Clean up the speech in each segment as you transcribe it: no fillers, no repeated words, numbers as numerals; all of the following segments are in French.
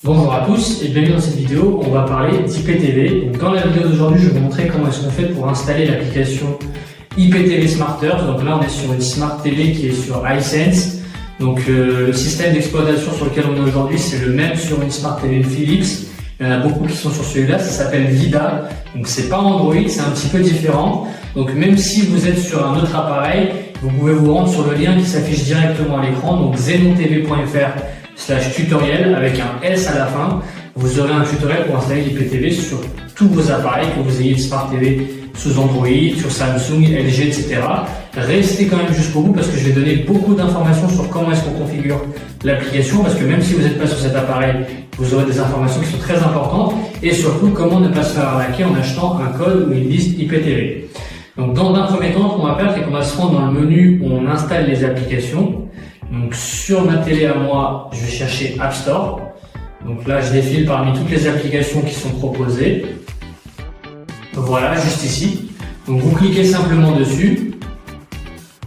Bonjour à tous et bienvenue dans cette vidéo, on va parler d'IPTV. Donc dans la vidéo d'aujourd'hui, je vais vous montrer comment est-ce qu'on fait pour installer l'application IPTV Smarters. Donc là, on est sur une Smart TV qui est sur iSense. Donc le système d'exploitation sur lequel on est aujourd'hui, c'est le même sur une Smart TV Philips. Il y en a beaucoup qui sont sur celui-là, ça s'appelle Vida. Donc c'est pas Android, c'est un petit peu différent. Donc même si vous êtes sur un autre appareil, vous pouvez vous rendre sur le lien qui s'affiche directement à l'écran, donc xenontv.fr/tutoriel avec un S à la fin. Vous aurez un tutoriel pour installer l'IPTV sur tous vos appareils, que vous ayez une Smart TV sous Android, sur Samsung, LG, etc. Restez quand même jusqu'au bout parce que je vais donner beaucoup d'informations sur comment est-ce qu'on configure l'application, parce que même si vous n'êtes pas sur cet appareil, vous aurez des informations qui sont très importantes, et surtout comment ne pas se faire arnaquer en achetant un code ou une liste IPTV. Donc dans un premier temps, ce qu'on va faire, c'est qu'on va se rendre dans le menu où on installe les applications. Donc sur ma télé à moi, je vais chercher App Store. Donc là, je défile parmi toutes les applications qui sont proposées. Voilà, juste ici. Donc vous cliquez simplement dessus.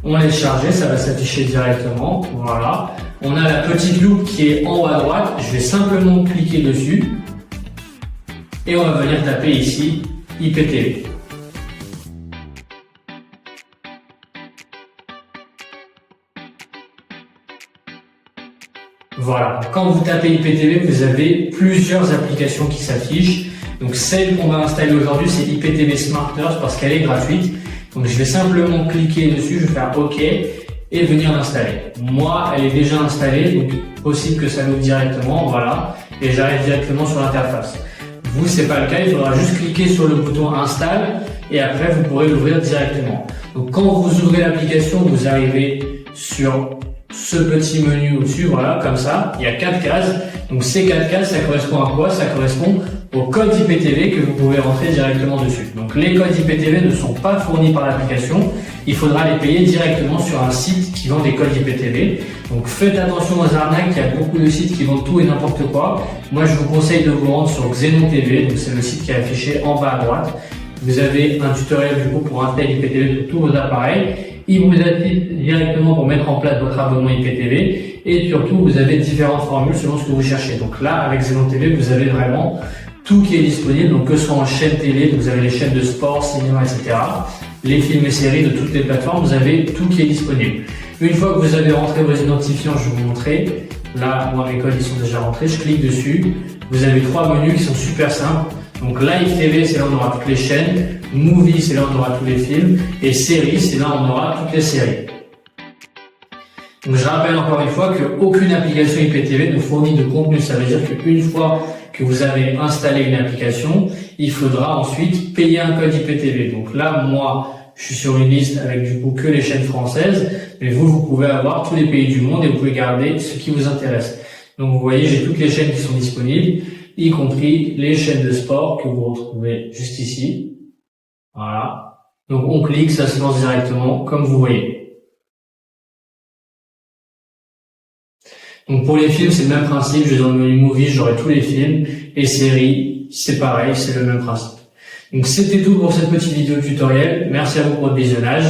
On laisse charger, ça va s'afficher directement. Voilà. On a la petite loupe qui est en haut à droite. Je vais simplement cliquer dessus. Et on va venir taper ici IPTV. Voilà, quand vous tapez IPTV, vous avez plusieurs applications qui s'affichent. Donc celle qu'on va installer aujourd'hui, c'est IPTV Smarters parce qu'elle est gratuite. Donc je vais simplement cliquer dessus, je vais faire OK et venir l'installer. Moi, elle est déjà installée, donc possible que ça l'ouvre directement, voilà. Et j'arrive directement sur l'interface. Vous, c'est pas le cas, il faudra juste cliquer sur le bouton Install et après vous pourrez l'ouvrir directement. Donc quand vous ouvrez l'application, vous arrivez sur ce petit menu au-dessus, voilà, comme ça, il y a 4 cases. Donc ces 4 cases, ça correspond à quoi? Ça correspond au code IPTV que vous pouvez rentrer directement dessus. Donc les codes IPTV ne sont pas fournis par l'application, il faudra les payer directement sur un site qui vend des codes IPTV. Donc faites attention aux arnaques, il y a beaucoup de sites qui vendent tout et n'importe quoi. Moi je vous conseille de vous rendre sur XenonTV, donc c'est le site qui est affiché en bas à droite. Vous avez un tutoriel du coup pour installer l'IPTV sur tous vos appareils. Il vous assiste directement pour mettre en place votre abonnement IPTV et surtout vous avez différentes formules selon ce que vous cherchez. Donc là avec XenonTV vous avez vraiment tout qui est disponible, donc que ce soit en chaîne télé, vous avez les chaînes de sport, cinéma, etc. Les films et séries de toutes les plateformes, vous avez tout qui est disponible. Une fois que vous avez rentré vos identifiants, je vais vous montrer. Là, moi mes codes ils sont déjà rentrés, je clique dessus. Vous avez 3 menus qui sont super simples. Donc Live TV, c'est là où on aura toutes les chaînes. Movie, c'est là où on aura tous les films. Et Séries, c'est là où on aura toutes les séries. Donc je rappelle encore une fois qu'aucune application IPTV ne fournit de contenu. Ça veut dire qu'une fois que vous avez installé une application, il faudra ensuite payer un code IPTV. Donc là, moi, je suis sur une liste avec du coup que les chaînes françaises. Mais vous pouvez avoir tous les pays du monde et vous pouvez garder ce qui vous intéresse. Donc vous voyez, j'ai toutes les chaînes qui sont disponibles, y compris les chaînes de sport que vous retrouvez juste ici. Voilà. Donc on clique, ça se lance directement, comme vous voyez. Donc pour les films, c'est le même principe. Je vais dans le menu Movie, j'aurai tous les films. Et séries, c'est pareil, c'est le même principe. Donc c'était tout pour cette petite vidéo tutoriel. Merci à vous pour votre visionnage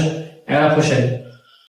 et à la prochaine.